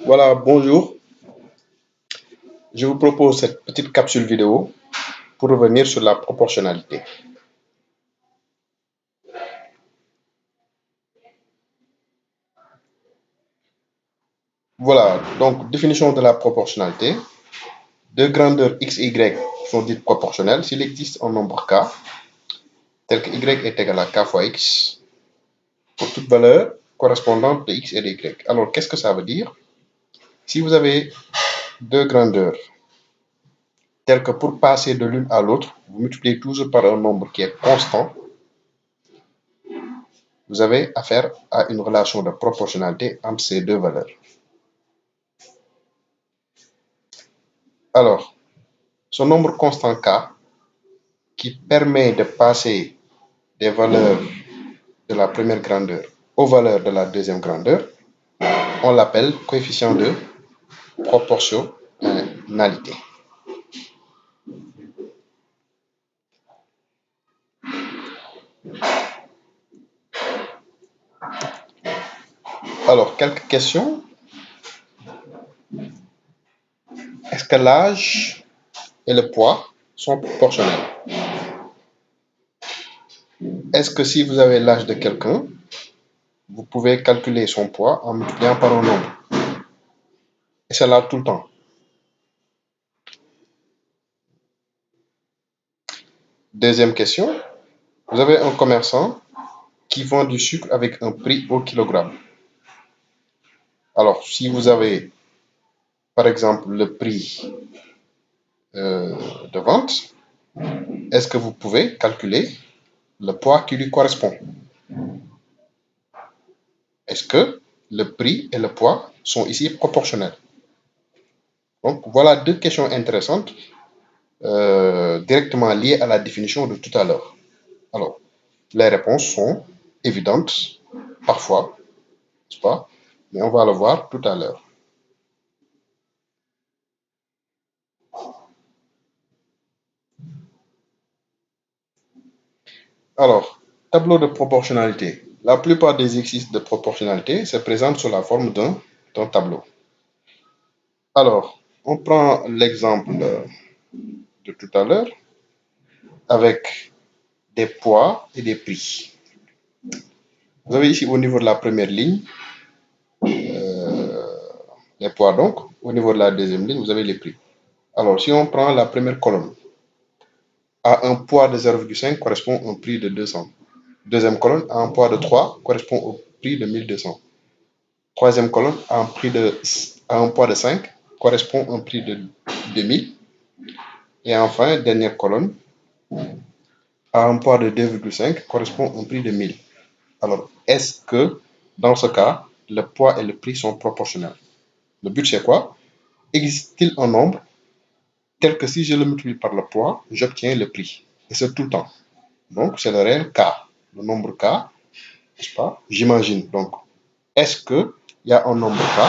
Voilà, bonjour. Je vous propose cette petite capsule vidéo pour revenir sur la proportionnalité. Voilà, donc définition de la proportionnalité. Deux grandeurs x et y sont dites proportionnelles s'il existe un nombre k, tel que y est égal à k fois x, pour toute valeur correspondante de x et de y. Alors, qu'est-ce que ça veut dire? Si vous avez deux grandeurs, telles que pour passer de l'une à l'autre, vous multipliez toujours par un nombre qui est constant, vous avez affaire à une relation de proportionnalité entre ces deux valeurs. Alors, ce nombre constant k, qui permet de passer des valeurs de la première grandeur aux valeurs de la deuxième grandeur, on l'appelle coefficient de proportionnalité. Alors, quelques questions. Est-ce que l'âge et le poids sont proportionnels? Est-ce que si vous avez l'âge de quelqu'un, vous pouvez calculer son poids en multipliant par un nombre? Et c'est là tout le temps. Deuxième question. Vous avez un commerçant qui vend du sucre avec un prix au kilogramme. Alors, si vous avez, par exemple, le prix de vente, est-ce que vous pouvez calculer le poids qui lui correspond? Est-ce que le prix et le poids sont ici proportionnels? Donc, voilà deux questions intéressantes directement liées à la définition de tout à l'heure. Alors, les réponses sont évidentes, parfois, n'est-ce pas? Mais on va le voir tout à l'heure. Alors, tableau de proportionnalité. La plupart des exercices de proportionnalité se présentent sous la forme d'un tableau. Alors, on prend l'exemple de tout à l'heure avec des poids et des prix. Vous avez ici au niveau de la première ligne les poids, donc au niveau de la deuxième ligne, vous avez les prix. Alors, si on prend la première colonne, à un poids de 0,5 correspond à un prix de 200. Deuxième colonne, à un poids de 3 correspond au prix de 1200. Troisième colonne, à un poids de 5 correspond à un prix de 2000. Et enfin, dernière colonne, à un poids de 2,5 correspond à un prix de 1000. Alors, est-ce que, dans ce cas, le poids et le prix sont proportionnels? Le but, c'est quoi? Existe-t-il un nombre tel que si je le multiplie par le poids, j'obtiens le prix? Et c'est tout le temps. Donc, c'est le réel K, le nombre K, n'est-ce pas? J'imagine. Donc, est-ce qu'il y a un nombre K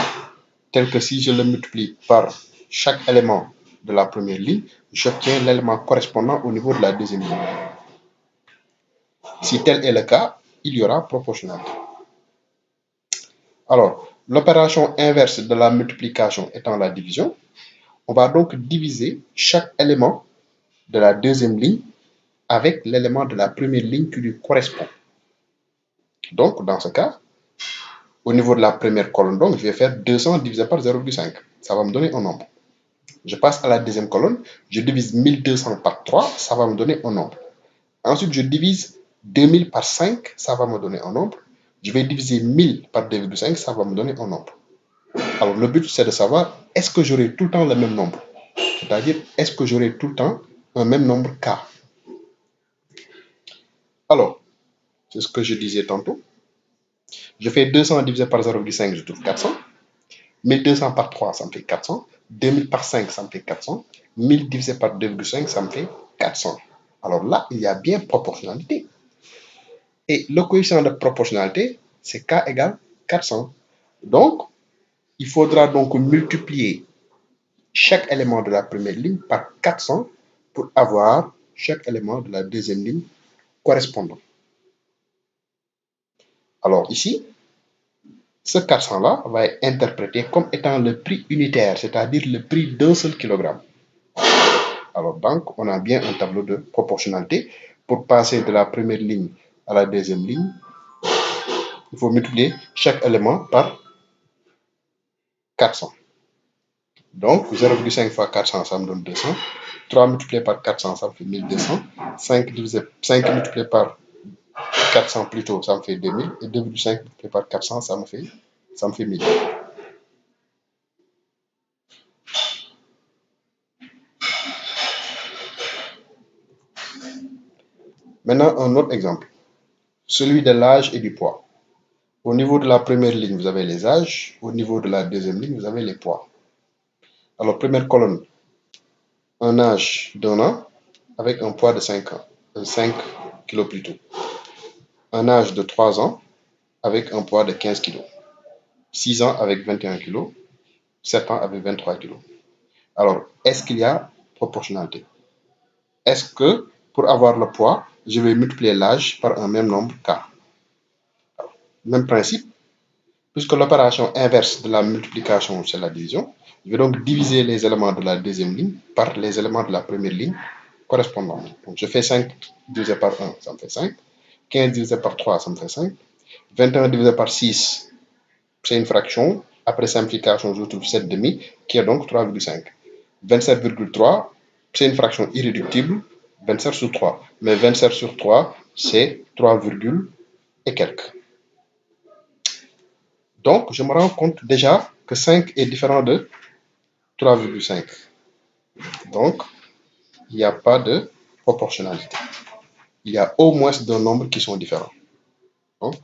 tel que si je le multiplie par chaque élément de la première ligne, j'obtiens l'élément correspondant au niveau de la deuxième ligne? Si tel est le cas, il y aura proportionnalité. Alors, l'opération inverse de la multiplication étant la division, on va donc diviser chaque élément de la deuxième ligne avec l'élément de la première ligne qui lui correspond. Donc, dans ce cas, au niveau de la première colonne, donc, je vais faire 200 divisé par 0,5. Ça va me donner un nombre. Je passe à la deuxième colonne, je divise 1200 par 3, ça va me donner un nombre. Ensuite, je divise 2000 par 5, ça va me donner un nombre. Je vais diviser 1000 par 2,5, ça va me donner un nombre. Alors, le but, c'est de savoir, est-ce que j'aurai tout le temps le même nombre? C'est-à-dire, est-ce que j'aurai tout le temps un même nombre K? Alors, c'est ce que je disais tantôt. Je fais 200 divisé par 0,5, je trouve 400. 1200 par 3, ça me fait 400. 2000 par 5, ça me fait 400. 1000 divisé par 2,5, ça me fait 400. Alors là, il y a bien proportionnalité. Et le coefficient de proportionnalité, c'est K égale 400. Donc, il faudra donc multiplier chaque élément de la première ligne par 400 pour avoir chaque élément de la deuxième ligne correspondant. Alors ici, Ce 400-là va être interprété comme étant le prix unitaire, c'est-à-dire le prix d'un seul kilogramme. Alors donc, on a bien un tableau de proportionnalité. Pour passer de la première ligne à la deuxième ligne, il faut multiplier chaque élément par 400. Donc, 0,5 fois 400, ça me donne 200. 3 multiplié par 400, ça me fait 1200. 5 multiplié par 400 plutôt, ça me fait 2000. Et 2,5 multiplié par 400, ça me fait 1000. Maintenant, un autre exemple. Celui de l'âge et du poids. Au niveau de la première ligne, vous avez les âges. Au niveau de la deuxième ligne, vous avez les poids. Alors, première colonne, un âge d'un an avec un poids de 5 ans, 5 kg plutôt. Un âge de 3 ans avec un poids de 15 kg. 6 ans avec 21 kg. 7 ans avec 23 kg. Alors, est-ce qu'il y a proportionnalité? Est-ce que pour avoir le poids, je vais multiplier l'âge par un même nombre K? Même principe, puisque l'opération inverse de la multiplication, c'est la division. Je vais donc diviser les éléments de la deuxième ligne par les éléments de la première ligne correspondants. Donc, je fais 5 divisé par 1, ça me fait 5. 15 divisé par 3, ça me fait 5. 21 divisé par 6, c'est une fraction. Après simplification, je trouve 7 demi, qui est donc 3,5. 27,3, c'est une fraction irréductible, 27 sur 3. Mais 27 sur 3, c'est 3, et quelques. Donc, je me rends compte déjà que 5 est différent de 3,5. Donc, il n'y a pas de proportionnalité. Il y a au moins deux nombres qui sont différents. Donc,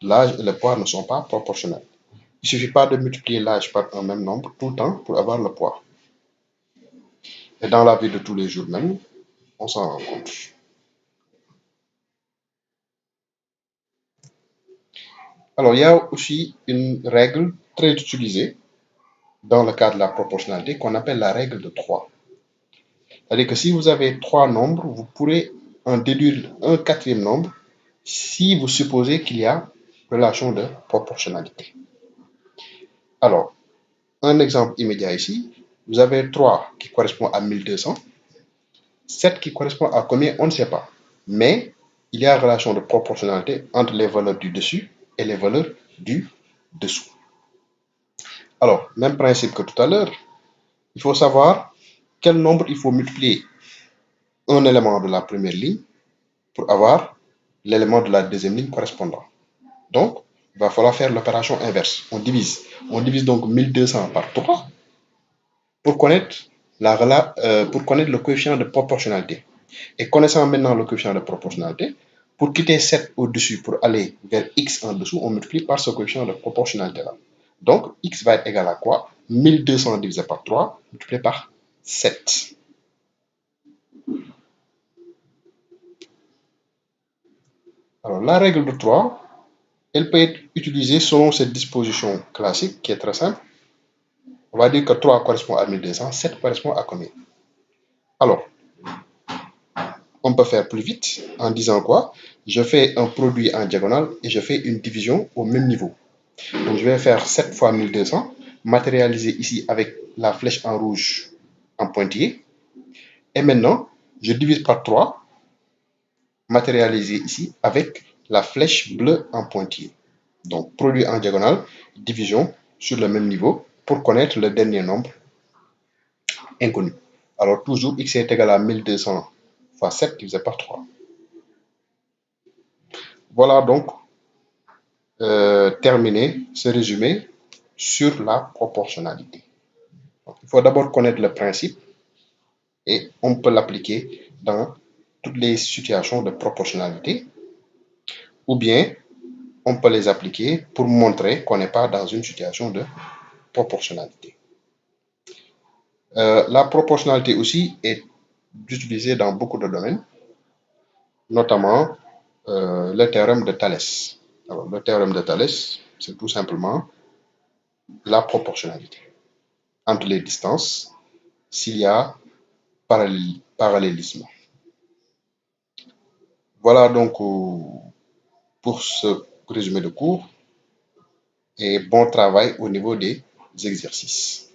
l'âge et le poids ne sont pas proportionnels. Il ne suffit pas de multiplier l'âge par un même nombre tout le temps pour avoir le poids. Et dans la vie de tous les jours même, on s'en rend compte. Alors, il y a aussi une règle très utilisée dans le cas de la proportionnalité qu'on appelle la règle de 3. C'est-à-dire que si vous avez trois nombres, vous pourrez en déduire un quatrième nombre si vous supposez qu'il y a relation de proportionnalité. Alors, un exemple immédiat ici, vous avez 3 qui correspond à 1200, 7 qui correspond à combien, on ne sait pas. Mais il y a une relation de proportionnalité entre les valeurs du dessus et les valeurs du dessous. Alors, même principe que tout à l'heure, il faut savoir quel nombre il faut multiplier un élément de la première ligne pour avoir l'élément de la deuxième ligne correspondant. Donc, il va falloir faire l'opération inverse. On divise. On divise donc 1200 par 3 pour connaître, pour connaître le coefficient de proportionnalité. Et connaissant maintenant le coefficient de proportionnalité, pour quitter 7 au-dessus pour aller vers x en dessous, on multiplie par ce coefficient de proportionnalité-là. Donc, x va être égal à quoi? 1200 divisé par 3 multiplié par 7. Alors, la règle de 3, elle peut être utilisée selon cette disposition classique qui est très simple. On va dire que 3 correspond à 1200, 7 correspond à combien? Alors, on peut faire plus vite en disant quoi? Je fais un produit en diagonale et je fais une division au même niveau. Donc, je vais faire 7 fois 1200, matérialiser ici avec la flèche en rouge en pointillé. Et maintenant, je divise par 3, matérialiser ici avec la flèche bleue en pointillé. Donc, produit en diagonale, division sur le même niveau pour connaître le dernier nombre inconnu. Alors, toujours x est égal à 1200 fois 7 divisé par 3. Voilà donc terminé ce résumé sur la proportionnalité. Donc, il faut d'abord connaître le principe et on peut l'appliquer dans toutes les situations de proportionnalité ou bien on peut les appliquer pour montrer qu'on n'est pas dans une situation de proportionnalité. La proportionnalité aussi est utilisée dans beaucoup de domaines, notamment le théorème de Thalès. Alors, le théorème de Thalès, c'est tout simplement la proportionnalité entre les distances s'il y a parallélisme. Voilà donc pour ce résumé de cours. et bon travail au niveau des exercices.